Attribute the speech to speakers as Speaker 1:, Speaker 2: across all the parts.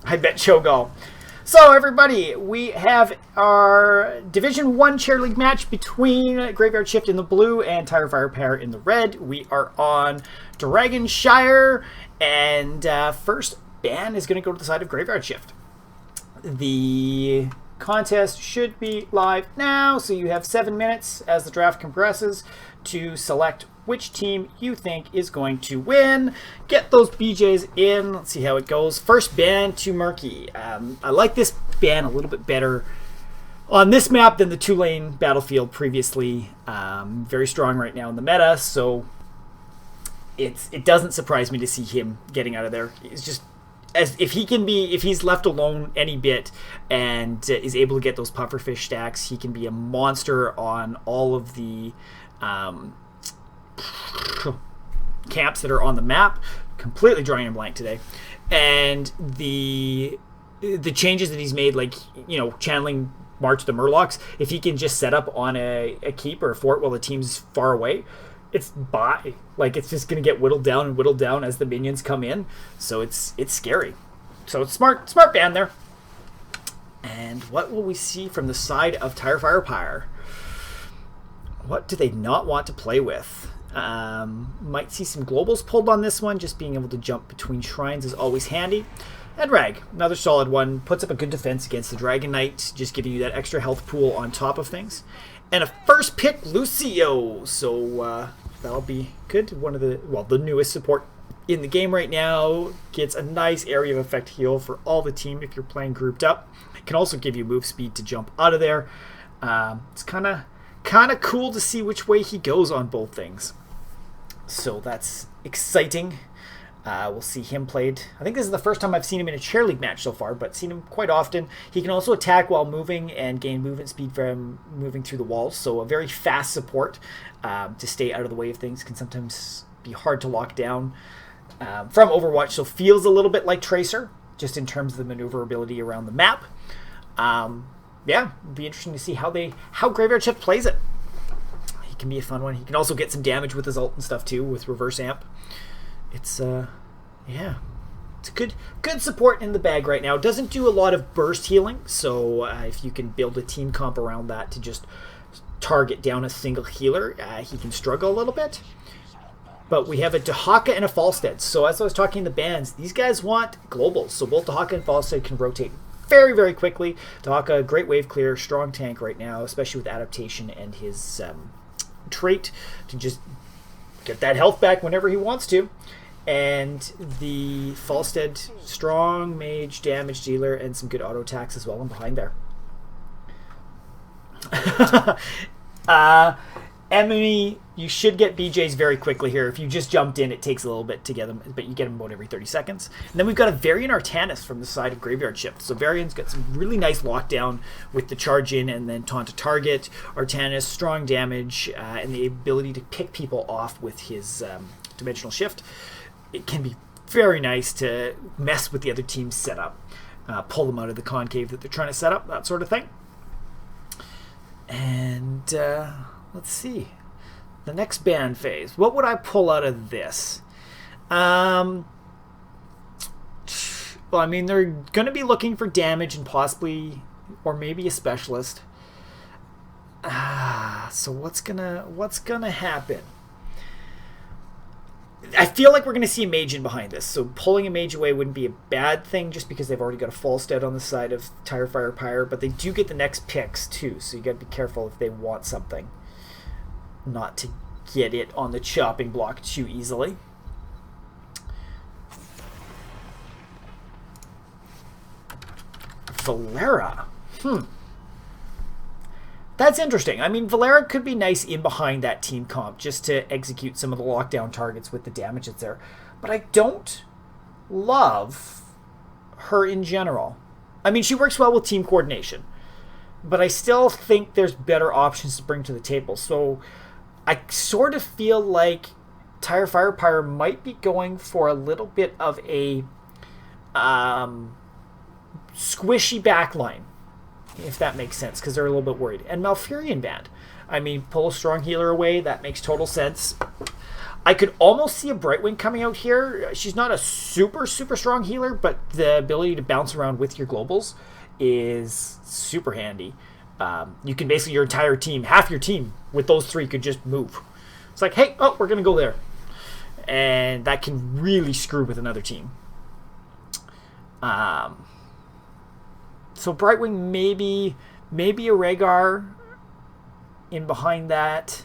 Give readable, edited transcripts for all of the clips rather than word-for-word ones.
Speaker 1: I bet Cho'Gall. So, everybody, we have our Division 1 Chair League match between Graveyard Shift in the blue and TireFirePyre in the red. We are on Dragonshire, and first ban is going to go to the side of Graveyard Shift. The contest should be live now, so you have 7 minutes as the draft progresses to select which team you think is going to win. Get those BJs in. Let's see how it goes. First ban to Murky. I like this ban a little bit better on this map than the 2-lane battlefield previously. Very strong right now in the meta, so it doesn't surprise me to see him getting out of there. It's just if he's left alone any bit and is able to get those pufferfish stacks, he can be a monster on all of the camps that are on the map. Completely drawing a blank today. And the changes that he's made, like, you know, channeling March the Murlocs, if he can just set up on a keep or a fort while the team's far away, it's it's just going to get whittled down as the minions come in. So it's scary. So it's smart ban there. And what will we see from the side of TireFirePyre? What do they not want to play with? Might see some globals pulled on this one. Just being able to jump between shrines is always handy. And Rag, another solid one. Puts up a good defense against the Dragon Knight, just giving you that extra health pool on top of things. And a first pick, Lucio. So that'll be good. One of the newest support in the game right now. Gets a nice area of effect heal for all the team if you're playing grouped up. Can also give you move speed to jump out of there. It's kind of cool to see which way he goes on both things. So that's exciting. We'll see him played. I think this is the first time I've seen him in a chair league match so far, but seen him quite often. He can also attack while moving and gain movement speed from moving through the walls. So a very fast support to stay out of the way of things. Can sometimes be hard to lock down from Overwatch. So feels a little bit like Tracer, just in terms of the maneuverability around the map. Yeah, it'd be interesting to see how Graveyard Shift plays it. He can be a fun one. He can also get some damage with his ult and stuff too, with reverse amp. It's it's good support in the bag right now. Doesn't do a lot of burst healing, so if you can build a team comp around that to just target down a single healer, he can struggle a little bit. But we have a Dahaka and a Falstead. So as I was talking the bans, these guys want globals. So both Dahaka and Falstead can rotate very, very quickly. Dahaka, great wave clear, strong tank right now, especially with adaptation and his trait to just get that health back whenever he wants to. And the Falstead, strong mage, damage dealer, and some good auto attacks as well. I'm behind there. Emily, you should get BJs very quickly here. If you just jumped in, it takes a little bit to get them, but you get them about every 30 seconds. And then we've got a Varian Artanis from the side of Graveyard Shift. So Varian's got some really nice lockdown with the charge in and then taunt to target. Artanis, strong damage, and the ability to pick people off with his dimensional shift. It can be very nice to mess with the other team's setup, pull them out of the concave that they're trying to set up, that sort of thing. And let's see. The next ban phase. What would I pull out of this? Well, I mean, they're going to be looking for damage and possibly, or maybe a specialist. So what's gonna happen? I feel like we're going to see a mage in behind this. So pulling a mage away wouldn't be a bad thing just because they've already got a Falstead on the side of TireFirePyre, but they do get the next picks too, so you got to be careful if they want something. Not to get it on the chopping block too easily. Valera. That's interesting. I mean, Valera could be nice in behind that team comp just to execute some of the lockdown targets with the damage that's there. But I don't love her in general. I mean, she works well with team coordination. But I still think there's better options to bring to the table. So I sort of feel like TireFirePyre might be going for a little bit of a squishy backline, if that makes sense, because they're a little bit worried. And Malfurion Band. I mean, pull a strong healer away, that makes total sense. I could almost see a Brightwing coming out here. She's not a super strong healer, but the ability to bounce around with your globals is super handy. You can basically, your entire team, half your team with those 3 could just move. It's like, hey, oh, we're going to go there. And that can really screw with another team. So Brightwing, maybe a Rhaegar in behind that.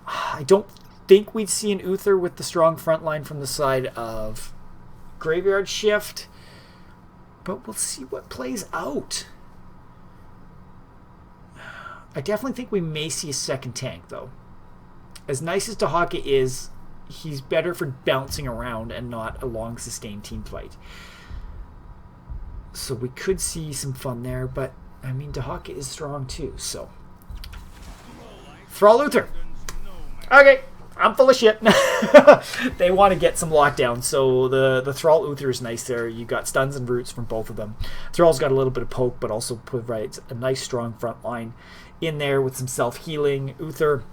Speaker 1: I don't think we'd see an Uther with the strong front line from the side of Graveyard Shift, but we'll see what plays out. I definitely think we may see a second tank, though. As nice as Dahaka is, he's better for bouncing around and not a long sustained team fight. So we could see some fun there, but I mean, Dahaka is strong too, so. Thrall Uther. Okay, I'm full of shit. They want to get some lockdown, so the Thrall Uther is nice there. You got stuns and roots from both of them. Thrall's got a little bit of poke, but also provides a nice strong front line in there with some self-healing. Uther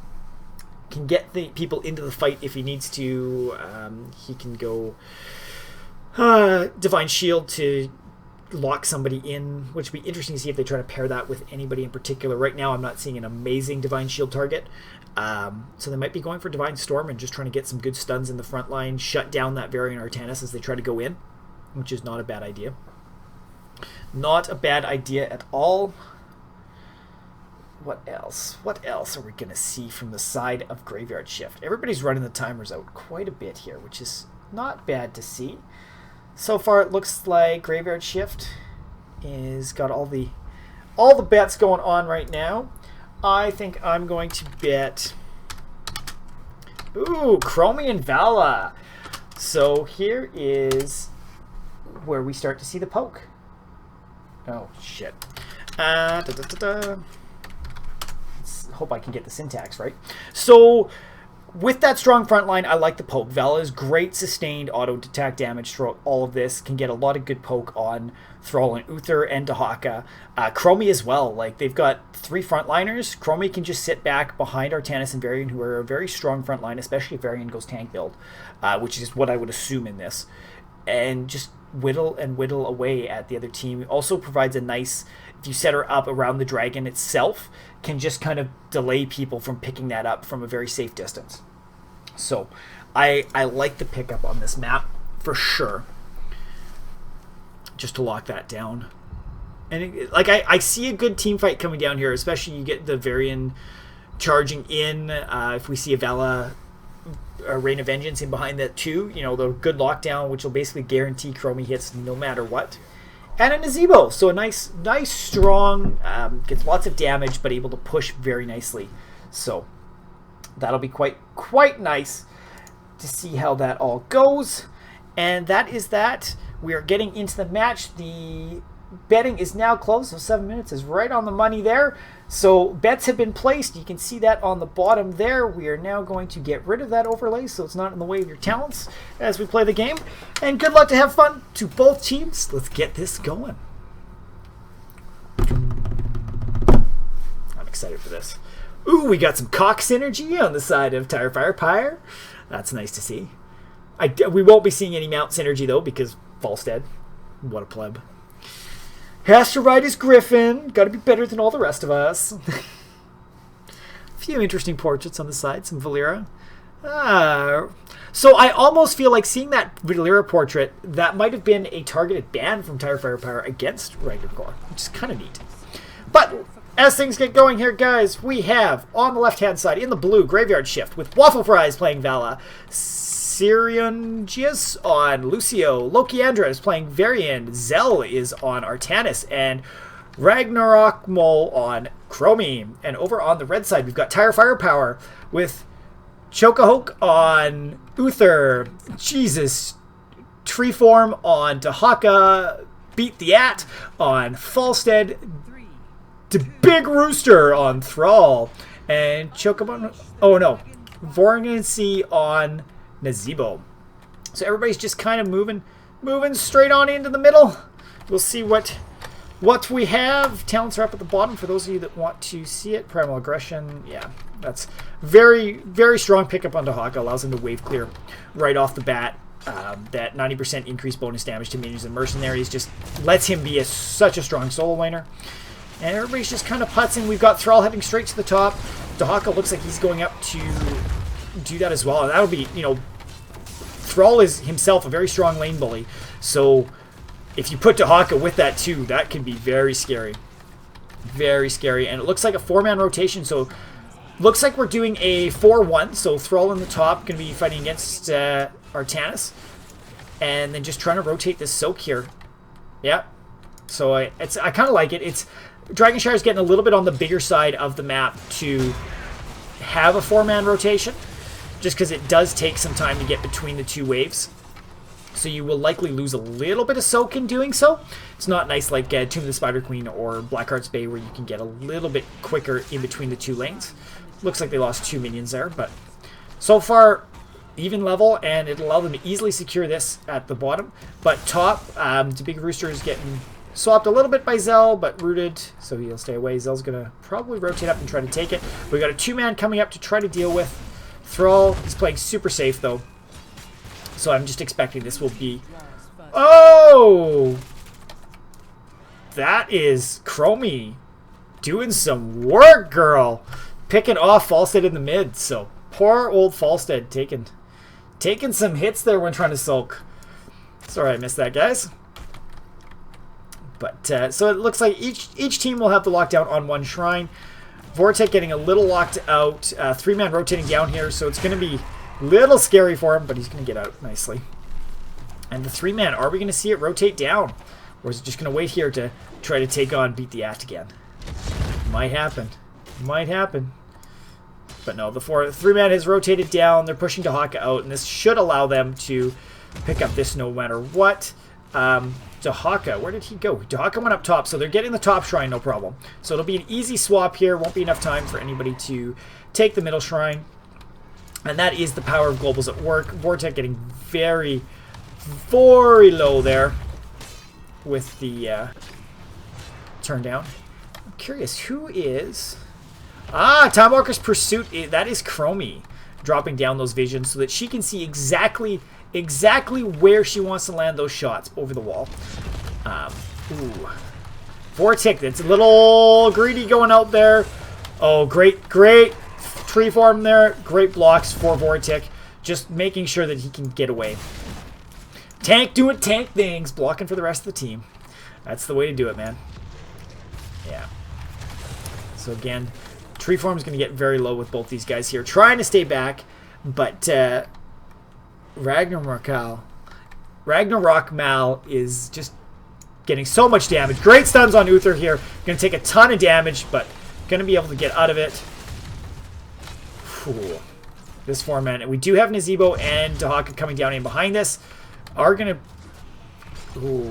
Speaker 1: can get the people into the fight if he needs to. He can go Divine Shield to lock somebody in, which would be interesting to see if they try to pair that with anybody in particular. Right now I'm not seeing an amazing Divine Shield target, so they might be going for Divine Storm and just trying to get some good stuns in the front line, shut down that Varian Artanis as they try to go in, which is not a bad idea. Not a bad idea at all. What else? What else are we going to see from the side of Graveyard Shift? Everybody's running the timers out quite a bit here, which is not bad to see. So far, it looks like Graveyard Shift is got all the bets going on right now. I think I'm going to bet. Ooh, Chromie and Vala. So here is where we start to see the poke. Oh shit. Let's hope I can get the syntax right. So with that strong front line, I like the poke. Vala is great sustained auto attack damage throughout all of this. Can get a lot of good poke on Thrall and Uther and Dahaka. Chromie as well. Like, they've got 3 frontliners. Chromie can just sit back behind Artanis and Varian, who are a very strong front line, especially if Varian goes tank build, which is what I would assume in this. And just whittle away at the other team. Also provides a nice, if you set her up around the dragon itself, can just kind of delay people from picking that up from a very safe distance. So I like the pickup on this map for sure, just to lock that down. And I see a good team fight coming down here, especially you get the Varian charging in. If we see a Vala Reign of Vengeance in behind that too, you know, the good lockdown, which will basically guarantee Chromie hits no matter what. And a Nazebo, so a nice strong, gets lots of damage, but able to push very nicely. So that'll be quite nice to see how that all goes. And that is that. We are getting into the match. The betting is now closed, so 7 minutes is right on the money there. So bets have been placed. You can see that on the bottom there. We are now going to get rid of that overlay so it's not in the way of your talents as we play the game. And good luck to have fun to both teams. Let's get this going. I'm excited for this. Ooh, we got some cock synergy on the side of TireFirePyre. That's nice to see. We won't be seeing any mount synergy though, because Falstead, what a pleb. Has to ride his Griffin. Got to be better than all the rest of us. A few interesting portraits on the side. Some Valera. So I almost feel like seeing that Valera portrait, that might have been a targeted ban from TireFirePyre against Riker Core, which is kind of neat. But as things get going here, guys, we have on the left-hand side, in the blue, Graveyard Shift with Waffle Fries playing Vala. Syringius on Lucio. Loki Andra is playing Varian. Zell is on Artanis. And Ragnarok Mole on Chromie. And over on the red side, we've got TireFirePyre with Chokahoke on Uther. Jesus. Treeform on Dahaka. Beat the At on Falstead. The Big Rooster on Thrall. And Chocobon. Oh no. Vorgancy on Nazebo. So everybody's just kind of moving straight on into the middle. We'll see what what we have, talents are up at the bottom for those of you that want to see it. Primal Aggression, yeah, that's very, very strong pickup on Dahaka. Allows him to wave clear right off the bat. That 90% increased bonus damage to minions and mercenaries just lets him be such a strong solo laner. And everybody's just kind of putzing. We've got Thrall heading straight to the top. Dahaka looks like he's going up to do that as well. And that'll be, you know, Thrall is himself a very strong lane bully. So if you put Dahaka with that too, that can be very scary. Very scary. And it looks like a 4-man rotation. So looks like we're doing a 4-1. So Thrall in the top, going to be fighting against Artanis. And then just trying to rotate this Soak here. Yeah. So I kind of like it. It's Dragonshire's is getting a little bit on the bigger side of the map to have a 4-man rotation, just because it does take some time to get between the two waves. So you will likely lose a little bit of soak in doing so. It's not nice like Tomb of the Spider Queen or Blackheart's Bay, where you can get a little bit quicker in between the two lanes. Looks like they lost 2 minions there, but so far even level, and it'll allow them to easily secure this at the bottom. But top, the Big Rooster is getting swapped a little bit by Zell, but rooted, so he'll stay away. Zell's going to probably rotate up and try to take it. We've got a 2-man coming up to try to deal with. Thrall is playing super safe, though. So I'm just expecting this will be... Oh! That is Chromie doing some work, girl. Picking off Falstead in the mid. So poor old Falstead taking some hits there when trying to sulk. Sorry I missed that, guys. But so it looks like each team will have the lockdown on one shrine. Vortek getting a little locked out. 3-man rotating down here, so it's going to be a little scary for him, but he's going to get out nicely. And the 3-man, are we going to see it rotate down? Or is it just going to wait here to try to take on Beat the Act again? Might happen. Might happen. But no, the 3-man has rotated down. They're pushing Dahaka out, and this should allow them to pick up this no matter what. Dahaka, where did he go? Dahaka went up top, so they're getting the top shrine, no problem. So it'll be an easy swap here. Won't be enough time for anybody to take the middle shrine. And that is the power of globals at work. Vortek getting very, very low there with the turn down. I'm curious, who is... Ah, Time Walker's Pursuit. That is Chromie dropping down those visions so that she can see exactly where she wants to land those shots over the wall. Ooh. Vortek, that's a little greedy going out there. Oh, great tree farm there. Great blocks for Vortek. Just making sure that he can get away. Tank doing tank things. Blocking for the rest of the team. That's the way to do it, man. Yeah. So again, tree farm is going to get very low with both these guys here. Trying to stay back, but... Ragnarok Mal is just getting so much damage. Great stuns on Uther here. Going to take a ton of damage, but going to be able to get out of it. Whew. This 4-man. And we do have Nazebo and Dahaka coming down in behind this. Are going to... Ooh.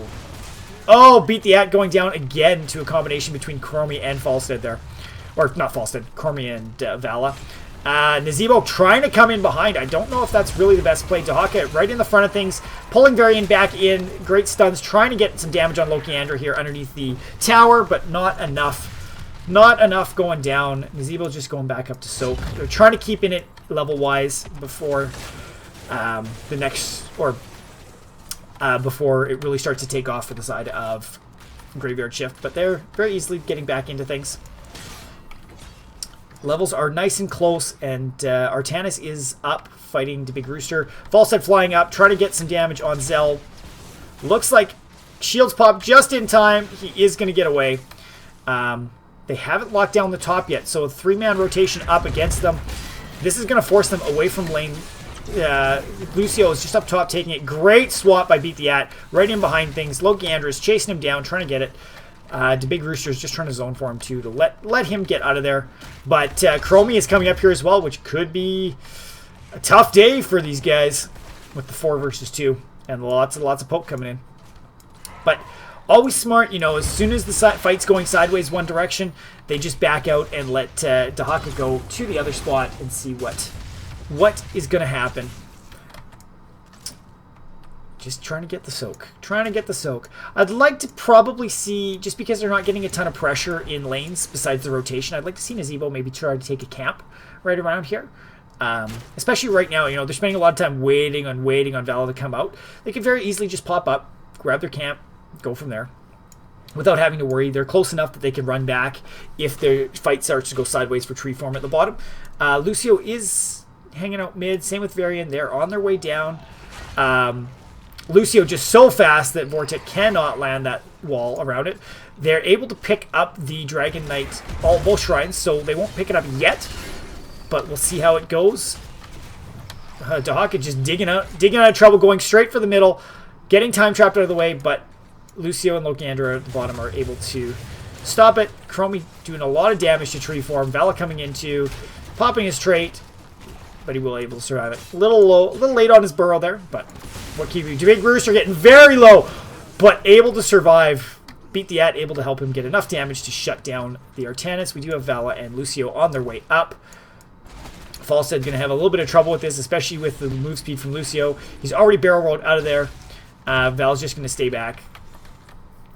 Speaker 1: Oh, Beat the Act going down again to a combination between Chromie and Falstead there. Or, not Falstead. Chromie and Vala. Nazebo trying to come in behind. I don't know if that's really the best play. Dahaka right in the front of things. Pulling Varian back in. Great stuns. Trying to get some damage on Lokiandra here underneath the tower, but not enough. Not enough going down. Nazebo just going back up to Soak. They're trying to keep in it level-wise before the next... or before it really starts to take off for the side of Graveyard Shift. But they're very easily getting back into things. Levels are nice and close, and Artanis is up fighting the Big Rooster. Falstead flying up, trying to get some damage on Zell. Looks like shields pop just in time. He is going to get away. They haven't locked down the top yet, so a 3-man rotation up against them. This is going to force them away from lane. Lucio is just up top taking it. Great swap by Beat the At. Right in behind things. Lokiandra is chasing him down, trying to get it. The Big Rooster is just trying to zone for him too, to let him get out of there. But Chromie is coming up here as well, which could be a tough day for these guys with the 4 versus 2 and lots of poke coming in. But always smart, you know, as soon as the fight's going sideways one direction, they just back out and let Dahaka go to the other spot and see what is going to happen. Just trying to get the soak. Trying to get the soak. I'd like to probably see, just because they're not getting a ton of pressure in lanes besides the rotation, I'd like to see Nazebo maybe try to take a camp right around here. Especially right now, you know, they're spending a lot of time waiting on Vala to come out. They could very easily just pop up, grab their camp, go from there, without having to worry. They're close enough that they can run back if their fight starts to go sideways for tree form at the bottom. Lucio is hanging out mid. Same with Varian. They're on their way down. Lucio just so fast that Vortic cannot land that wall around it. They're able to pick up the Dragon Knight, both shrines, so they won't pick it up yet. But we'll see how it goes. Dahaka just digging out of trouble, going straight for the middle, getting time trapped out of the way, but Lucio and Lokiandra at the bottom are able to stop it. Chromie doing a lot of damage to tree form. Vala coming into, popping his trait, but he will able to survive it. A little late on his burrow there, but what can you do? Big Rooster getting very low, but able to survive. Beat the At, able to help him get enough damage to shut down the Artanis. We do have Vala and Lucio on their way up. Falstead going to have a little bit of trouble with this, especially with the move speed from Lucio. He's already barrel rolled out of there. Val's just going to stay back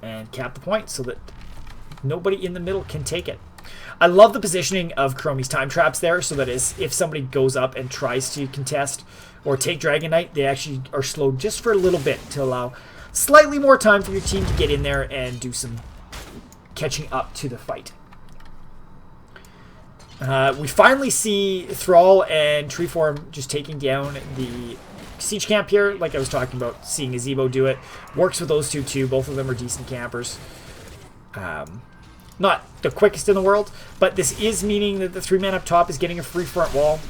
Speaker 1: and cap the point so that nobody in the middle can take it. I love the positioning of Chromie's time traps there, so that if somebody goes up and tries to contest or take Dragon Knight, they actually are slowed just for a little bit to allow slightly more time for your team to get in there and do some catching up to the fight. We finally see Thrall and Treeform just taking down the siege camp here, like I was talking about, seeing Azebo do it. Works with those two too. Both of them are decent campers. Not the quickest in the world, but this is meaning that the 3-man up top is getting a free front wall.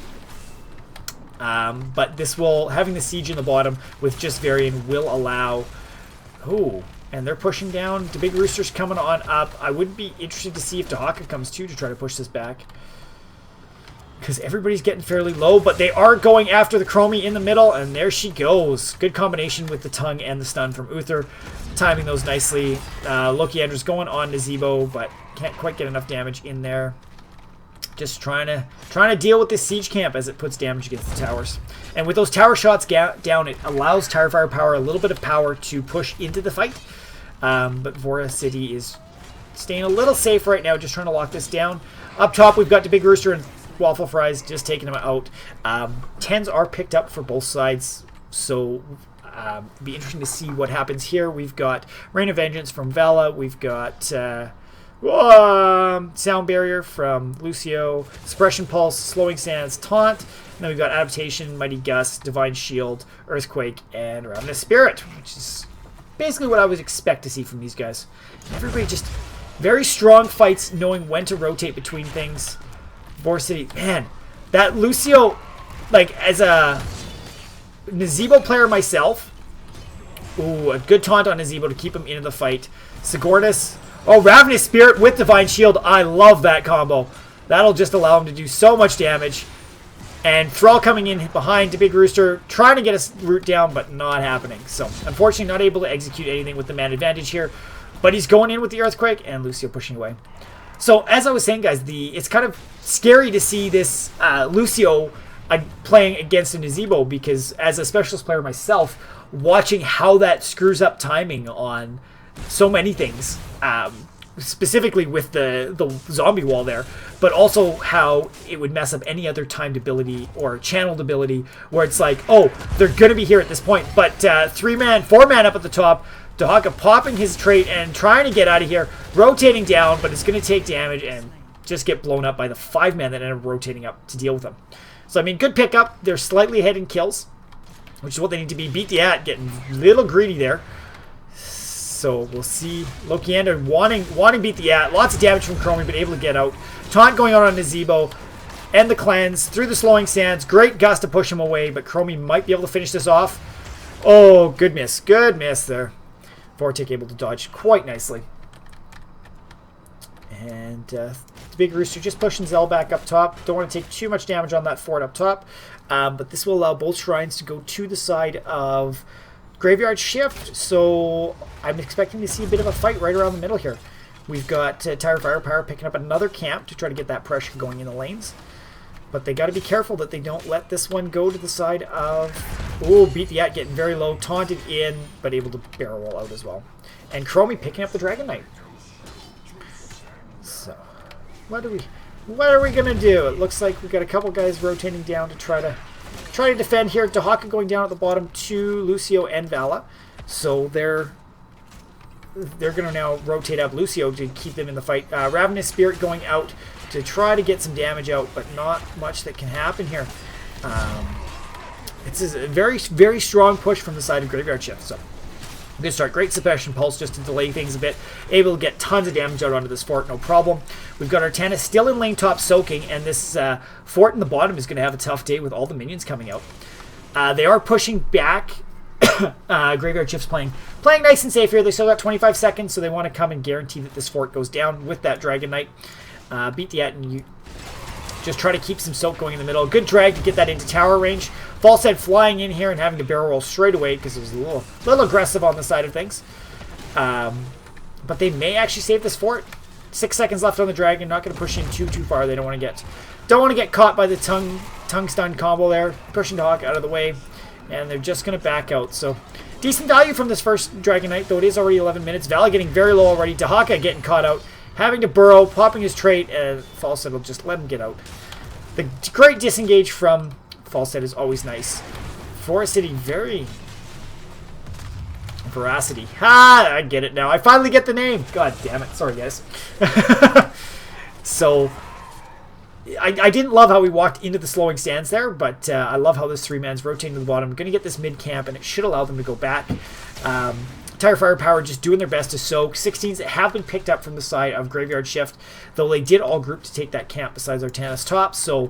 Speaker 1: But this will, having the siege in the bottom with just Varian will allow... Oh, and they're pushing down. The Big Rooster's coming on up. I would be interested to see if Dahaka comes too to try to push this back, because everybody's getting fairly low, but they are going after the Chromie in the middle, and there she goes. Good combination with the tongue and the stun from Uther, timing those nicely. Lokiandra's going on to Zebo, but can't quite get enough damage in there. Just trying to deal with this siege camp as it puts damage against the towers. And with those tower shots down, it allows TireFirePyre a little bit of power to push into the fight. But Vora City is staying a little safe right now, just trying to lock this down. Up top, we've got the Big Rooster and Waffle Fries just taking them out. 10s are picked up for both sides, so it'll be interesting to see what happens here. We've got Rain of Vengeance from Vala. We've got Sound Barrier from Lucio. Suppression Pulse, Slowing Sands, Taunt. And then we've got Adaptation, Mighty Gust, Divine Shield, Earthquake, and Ravenous Spirit, which is basically what I would expect to see from these guys. Everybody just very strong fights, knowing when to rotate between things. Vor City, man, that Lucio, like, as a Nazebo player myself, ooh, a good taunt on Nazebo to keep him into the fight. Sigordus, oh, Ravenous Spirit with Divine Shield, I love that combo. That'll just allow him to do so much damage. And Thrall coming in behind to Big Rooster, trying to get his root down, but not happening. So, unfortunately, not able to execute anything with the man advantage here. But he's going in with the Earthquake, and Lucio pushing away. So, as I was saying, guys, it's kind of scary to see this Lucio playing against a Nazebo, because as a specialist player myself, watching how that screws up timing on so many things, specifically with the zombie wall there, but also how it would mess up any other timed ability or channeled ability, where it's like, oh, they're going to be here at this point, but 3-man, 4-man up at the top, Dahaka popping his trait and trying to get out of here, rotating down, but it's going to take damage and just get blown up by the 5-man that ended up rotating up to deal with them. So, I mean, good pickup. They're slightly ahead in kills, which is what they need to be. Beat the At, getting a little greedy there. So, we'll see. Lokiander wanting beat the At. Lots of damage from Chromie, but able to get out. Taunt going on Nazebo. And the cleanse through the Slowing Sands. Great gust to push him away, but Chromie might be able to finish this off. Oh, good miss. Good miss there. Vortic able to dodge quite nicely. And the Big Rooster just pushing Zell back up top. Don't want to take too much damage on that fort up top. But this will allow both shrines to go to the side of Graveyard Shift. So I'm expecting to see a bit of a fight right around the middle here. We've got TireFirePyre picking up another camp to try to get that pressure going in the lanes. But they got to be careful that they don't let this one go to the side of Oh, beat the At, getting very low, taunted in, but able to barrel roll out as well. And Chromie picking up the Dragon Knight. So, what are we gonna do? It looks like we've got a couple guys rotating down to try to defend here. Dahaka going down at the bottom to Lucio and Vala. So they're gonna now rotate up Lucio to keep them in the fight. Ravenous Spirit going out to try to get some damage out, but not much that can happen here. It's a very, very strong push from the side of Graveyard Shift. So, good start. Great Suppression Pulse just to delay things a bit. Able to get tons of damage out onto this fort, no problem. We've got Artana still in lane top soaking, and this fort in the bottom is going to have a tough day with all the minions coming out. They are pushing back. Graveyard Shift's playing nice and safe here. They still got 25 seconds, so they want to come and guarantee that this fort goes down with that Dragon Knight. Beat the At, and you just try to keep some soak going in the middle. Good drag to get that into tower range. False Head flying in here and having to barrel roll straight away because it was a little aggressive on the side of things. But they may actually save this fort. 6 seconds left on the dragon. Not going to push in too far. They don't want to get caught by the tongue stun combo there. Pushing Dahaka out of the way, and they're just going to back out. So decent value from this first Dragon Knight, though it is already 11 minutes. Vala getting very low already. Dahaka getting caught out, having to burrow, popping his trait, and False Head will just let him get out. The great disengage from False Head is always nice. Forest City, very... Veracity. Ha! I get it now. I finally get the name. God damn it. Sorry, guys. So, I didn't love how we walked into the slowing stance there, but I love how this three-man's rotating to the bottom. I'm going to get this mid-camp, and it should allow them to go back. TireFirePyre just doing their best to soak. 16s that have been picked up from the side of Graveyard Shift, though they did all group to take that camp besides Artana's top, so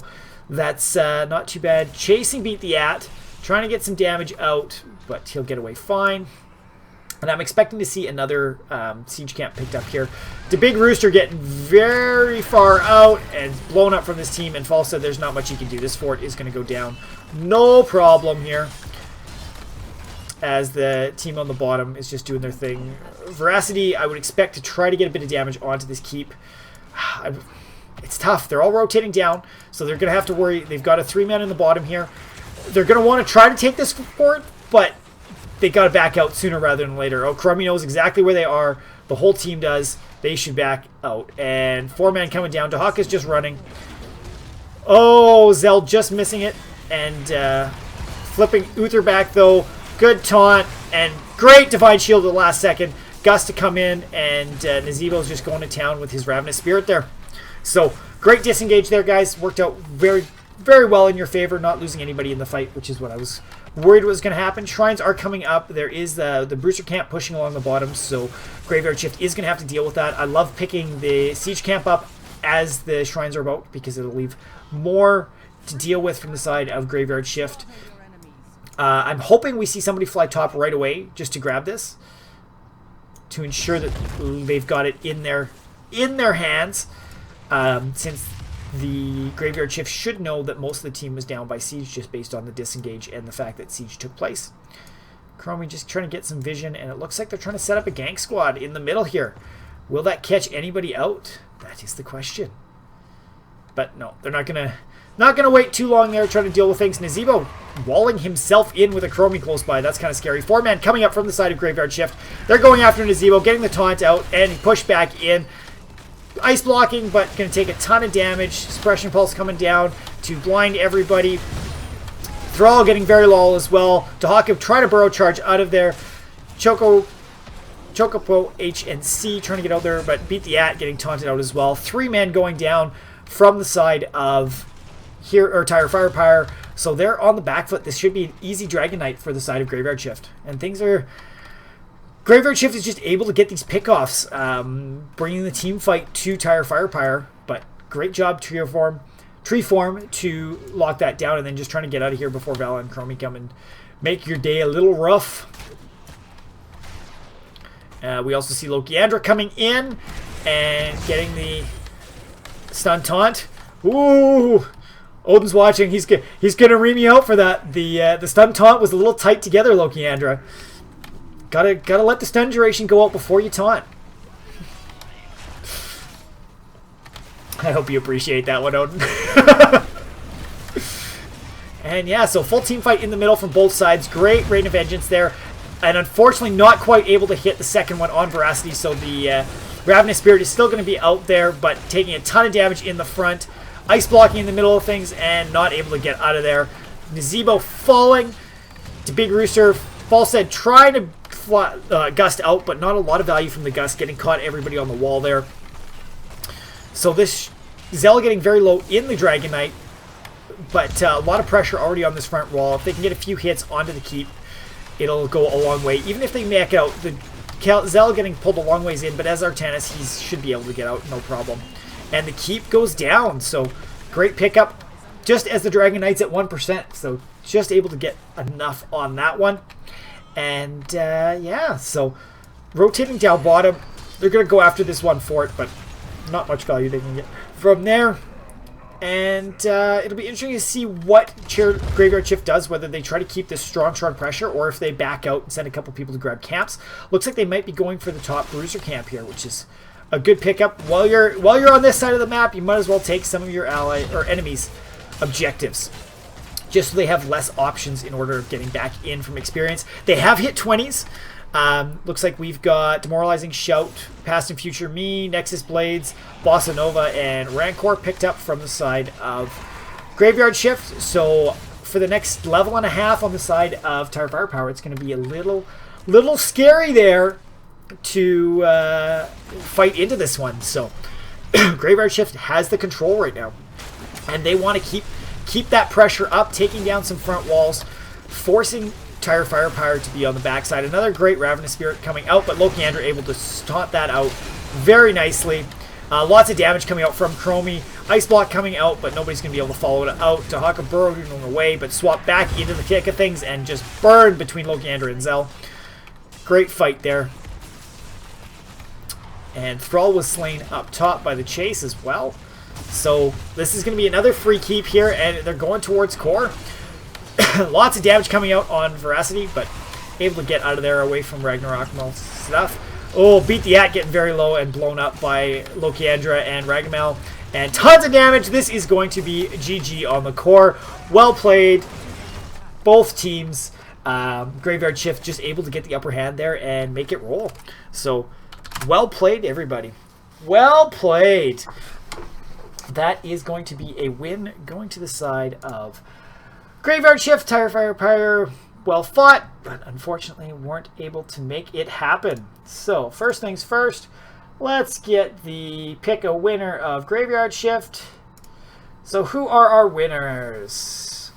Speaker 1: that's not too bad. Chasing Beat the At, trying to get some damage out, but he'll get away fine. And I'm expecting to see another siege camp picked up here. The Big Rooster getting very far out and blown up from this team, and False said there's not much he can do. This fort is going to go down. No problem here, as the team on the bottom is just doing their thing. Veracity, I would expect to try to get a bit of damage onto this keep. It's tough. They're all rotating down, so they're going to have to worry. They've got a 3-man in the bottom here. They're going to want to try to take this fort, but they got to back out sooner rather than later. Oh, Crummy knows exactly where they are. The whole team does. They should back out. And 4-man coming down. Dahaka's just running. Oh, Zell just missing it. And flipping Uther back, though. Good taunt. And great Divine Shield at the last second. Gus to come in. And Nazeebo's just going to town with his Ravenous Spirit there. So, great disengage there, guys. Worked out very, very well in your favor. Not losing anybody in the fight, which is what I was worried was going to happen. Shrines are coming up. There is the Brewster camp pushing along the bottom, so Graveyard Shift is going to have to deal with that. I love picking the siege camp up as the shrines are about, because it'll leave more to deal with from the side of Graveyard Shift. I'm hoping we see somebody fly top right away just to grab this, to ensure that they've got it in their hands, since the Graveyard Shift should know that most of the team was down by siege just based on the disengage and the fact that siege took place. Chromie just trying to get some vision, and it looks like they're trying to set up a gank squad in the middle here. Will that catch anybody out? That is the question. But no, they're not gonna wait too long there trying to deal with things. Nazeebo walling himself in with a Chromie close by. That's kind of scary. 4-man coming up from the side of Graveyard Shift. They're going after Nazeebo, getting the taunt out, and push back in. Ice blocking, but going to take a ton of damage. Suppression Pulse coming down to blind everybody. Thrall getting very low as well. Dahaka trying to burrow charge out of there. Chocopo H and C trying to get out there, but Beat the At getting taunted out as well. 3-man going down from the side of here, or TireFirePyre. So they're on the back foot. This should be an easy Dragon Knight for the side of Graveyard Shift. And things are... Graveyard Shift is just able to get these pickoffs, bringing the team fight to TireFirePyre, but great job tree form to lock that down, and then just trying to get out of here before Vala and Chromie come and make your day a little rough. We also see Lokiandra coming in and getting the stun taunt. Ooh! Odin's watching. He's gonna ream me out for that. The stun taunt was a little tight together, Lokiandra. Gotta let the stun duration go out before you taunt. I hope you appreciate that one, Odin. And yeah, so full team fight in the middle from both sides. Great Rain of Vengeance there. And unfortunately not quite able to hit the second one on Veracity, so the Ravenous Spirit is still going to be out there, but taking a ton of damage in the front. Ice blocking in the middle of things and not able to get out of there. Nazebo falling to Big Rooster. Falstead trying to gust out, but not a lot of value from the gust, getting caught everybody on the wall there. So this Zell getting very low in the Dragon Knight, but a lot of pressure already on this front wall. If they can get a few hits onto the keep, it'll go a long way. Even if they make out, the Zell getting pulled a long ways in, but as Artanis, he should be able to get out, no problem. And the keep goes down, so great pickup just as the Dragon Knight's at 1%, so just able to get enough on that one. And yeah, so rotating down bottom, they're going to go after this one fort, but not much value they can get from there. And it'll be interesting to see what Graveyard Shift does, whether they try to keep this strong pressure or if they back out and send a couple people to grab camps. Looks like they might be going for the top bruiser camp here, which is a good pickup. While you're on this side of the map, you might as well take some of your enemies' objectives, just so they have less options in order of getting back in from experience. They have hit 20s. Looks like we've got Demoralizing Shout, Past and Future Me, Nexus Blades, Bossa Nova, and Rancor picked up from the side of Graveyard Shift. So for the next level and a half on the side of TireFirePyre, it's going to be a little scary there to fight into this one. So Graveyard Shift has the control right now, and they want to keep that pressure up, taking down some front walls, forcing TireFirePyre to be on the backside. Another great Ravenous Spirit coming out, but Lokiandra able to stomp that out very nicely. Lots of damage coming out from Chromie. Ice Block coming out, but nobody's going to be able to follow it out. Tahaka burrowing away, but swap back into the thick of things and just burn between Lokiandra and Zell. Great fight there. And Thrall was slain up top by the chase as well. So this is going to be another free keep here, and they're going towards core. Lots of damage coming out on Veracity, but able to get out of there away from Ragnarok stuff. Oh, beat the At, getting very low and blown up by Lokiandra and Ragamel. And tons of damage. This is going to be GG on the core. Well played, both teams. Graveyard Shift just able to get the upper hand there and make it roll. So, well played, everybody. Well played. That is going to be a win going to the side of Graveyard Shift. TireFirePyre, well fought, but unfortunately weren't able to make it happen. So, first things first, let's get the pick a winner of Graveyard Shift. So, who are our winners?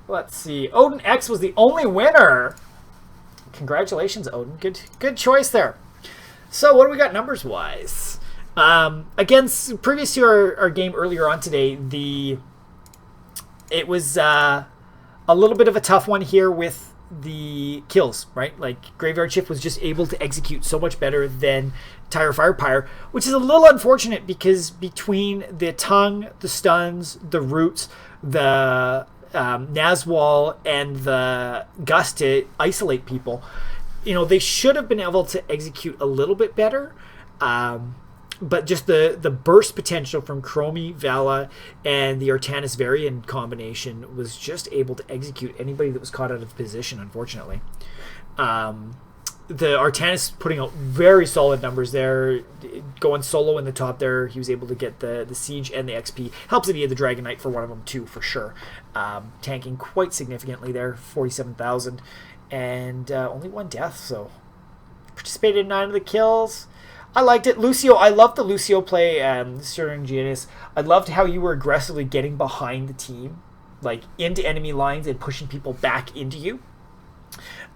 Speaker 1: Let's see. Odin X was the only winner. Congratulations, Odin. Good choice there. So, what do we got numbers-wise? Again, previous to our game earlier on today, it was a little bit of a tough one here with the kills, right? Like, Graveyard Shift was just able to execute so much better than TireFirePyre, which is a little unfortunate because between the tongue, the stuns, the roots, the Nazwal, and the gust to isolate people, you know, they should have been able to execute a little bit better. But just the burst potential from Chromie, Vala, and the Artanis Varian combination was just able to execute anybody that was caught out of position, unfortunately. The Artanis putting out very solid numbers there, going solo in the top there. He was able to get the Siege and the XP. Helps that he had the Dragon Knight for one of them too, for sure. Tanking quite significantly there, 47,000. And only one death, so participated in 9 of the kills. I liked it. Lucio, I loved the Lucio play, Sir Giannis. I loved how you were aggressively getting behind the team, like into enemy lines and pushing people back into you.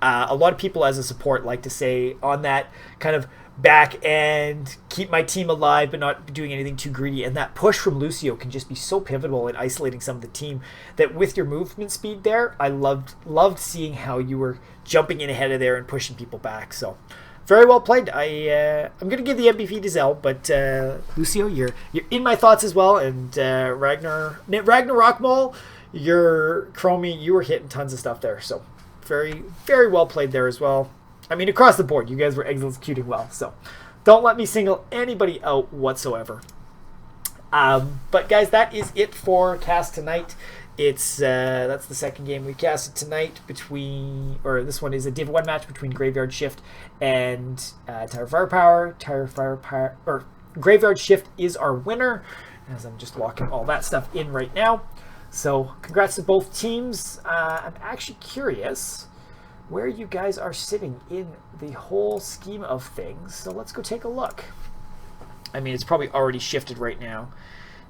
Speaker 1: A lot of people as a support like to say on that kind of back and keep my team alive but not doing anything too greedy, and that push from Lucio can just be so pivotal in isolating some of the team that with your movement speed there, I loved seeing how you were jumping in ahead of there and pushing people back. So very well played. I'm going to give the MVP to Zell, but Lucio, you're in my thoughts as well. And Ragnarok Mall, your Chromie, you were hitting tons of stuff there. So very, very well played there as well. I mean, across the board, you guys were executing well. So don't let me single anybody out whatsoever. But guys, that is it for cast tonight. It's that's the second game we casted tonight between, or this one is a Div 1 match between Graveyard Shift and TireFirePyre. TireFirePyre, or Graveyard Shift is our winner, as I'm just locking all that stuff in right now. So congrats to both teams. I'm actually curious where you guys are sitting in the whole scheme of things. So let's go take a look. I mean, it's probably already shifted right now.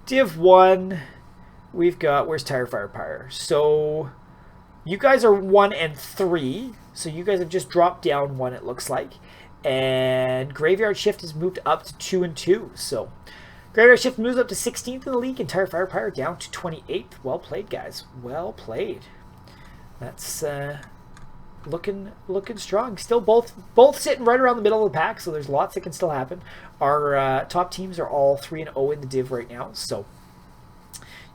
Speaker 1: Div 1, we've got, where's TireFirePyre? So you guys are 1 and 3. So you guys have just dropped down 1, it looks like. And Graveyard Shift has moved up to 2 and 2. So Graveyard Shift moves up to 16th in the league, and TireFirePyre down to 28th. Well played, guys. Well played. That's looking strong. Still both sitting right around the middle of the pack, so there's lots that can still happen. Our top teams are all 3 and 0 in the div right now, so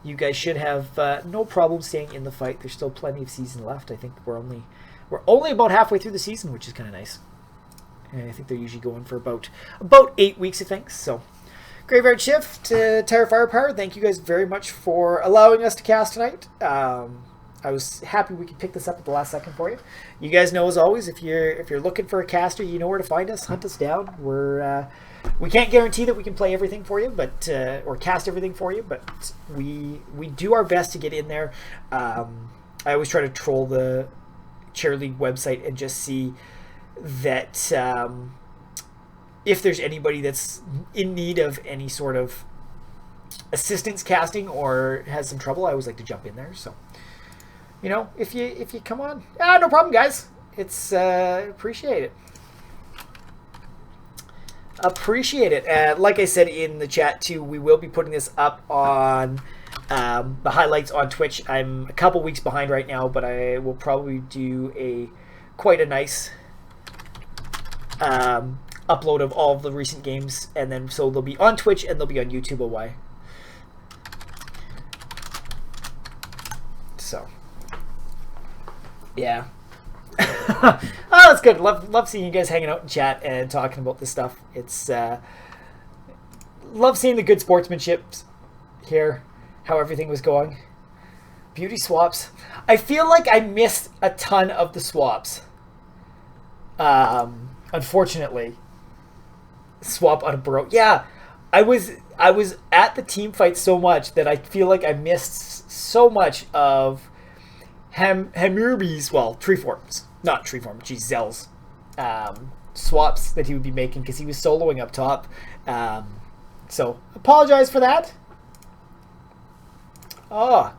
Speaker 1: you guys should have no problem staying in the fight. There's still plenty of season left. I think we're only about halfway through the season, which is kind of nice. And I think they're usually going for about 8 weeks of things. So Graveyard Shift, TireFirePyre, thank you guys very much for allowing us to cast tonight. I was happy we could pick this up at the last second for you. You guys know, as always, if you're looking for a caster, you know where to find us. Hunt us down. We can't guarantee that we can play everything for you, but or cast everything for you, but we do our best to get in there. I always try to troll the Chair League website and just see that if there's anybody that's in need of any sort of assistance casting or has some trouble, I always like to jump in there. So, you know, if you come on, no problem, guys. It's appreciate it. Appreciate it. Like I said in the chat too, we will be putting this up on the highlights on Twitch. I'm a couple weeks behind right now, but I will probably do quite a nice upload of all of the recent games, and then so they'll be on Twitch and they'll be on YouTube a while. So yeah. Oh, that's good. Love seeing you guys hanging out in chat and talking about this stuff. It's love seeing the good sportsmanship here, how everything was going. Beauty swaps. I feel like I missed a ton of the swaps. Unfortunately, swap on a burrow. Yeah, I was at the team fight so much that I feel like I missed so much of Hamurbi's, well, Zell's swaps that he would be making because he was soloing up top. So apologize for that. Oh,